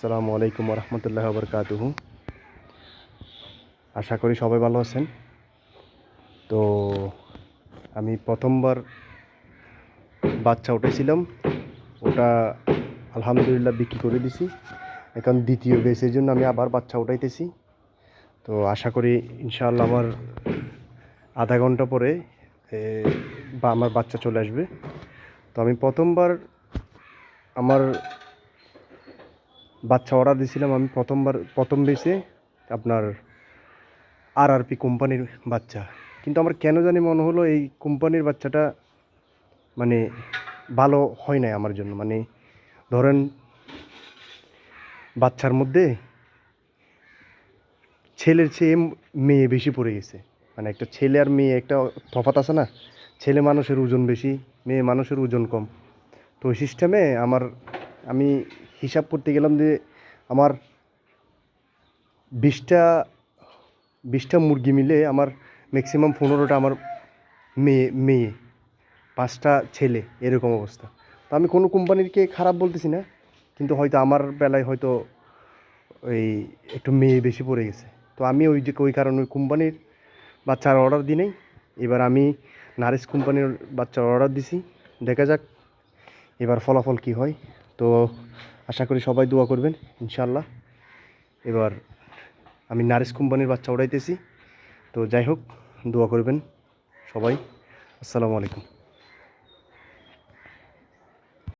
আসসালামু আলাইকুম রহমতুল্লাহ বরকাতুহু। আশা করি সবাই ভালো আছেন। তো আমি প্রথমবার বাচ্চা উঠেছিলাম, ওটা আলহামদুলিল্লাহ বিক্রি করে দিছি। এখন দ্বিতীয় বেচের জন্য আমি আবার বাচ্চা উঠাইতেছি। তো আশা করি ইনশাআল্লাহ আমার আধা ঘন্টা পরে বা আমার বাচ্চা চলে আসবে। তো আমি প্রথমবার আমার বাচ্চা অর্ডার দিয়েছিলাম, আমি প্রথম বেচে আপনার আরআরপি কোম্পানির বাচ্চা। কিন্তু আমার কেন জানি মনে হলো এই কোম্পানির বাচ্চাটা মানে ভালো হয় নাই আমার জন্য। মানে ধরেন বাচ্চার মধ্যে ছেলের চেয়ে মেয়ে বেশি পড়ে গেছে। মানে একটা ছেলে আর মেয়ে একটা তফাৎ আছে না, ছেলে মানুষের ওজন বেশি, মেয়ে মানুষের ওজন কম। তো ওই সিস্টেমে আমি হিসাব করতে গেলাম যে আমার বিশটা বিশটা মুরগি মিলে আমার ম্যাক্সিমাম 15টা আমার মেয়ে মেয়ে 5টা ছেলে, এরকম অবস্থা। তো আমি কোনো কোম্পানিরকে খারাপ বলতেছি না, কিন্তু হয়তো আমার বেলায় হয়তো ওই একটু মেয়ে বেশি পড়ে গেছে। তো আমি ওই কারণে ওই কোম্পানির বাচ্চার অর্ডার দিই নাই। এবার আমি নারিশ কোম্পানির বাচ্চার অর্ডার দিছি, দেখা যাক এবার ফলাফল কি হয়। তো আশা করি সবাই দোয়া করবেন ইনশাআল্লাহ। এবার আমি নারিশ কোম্পানির বাচ্চা উড়াইতেছি। তো যাই হোক, দোয়া করবেন সবাই। আসসালামু আলাইকুম।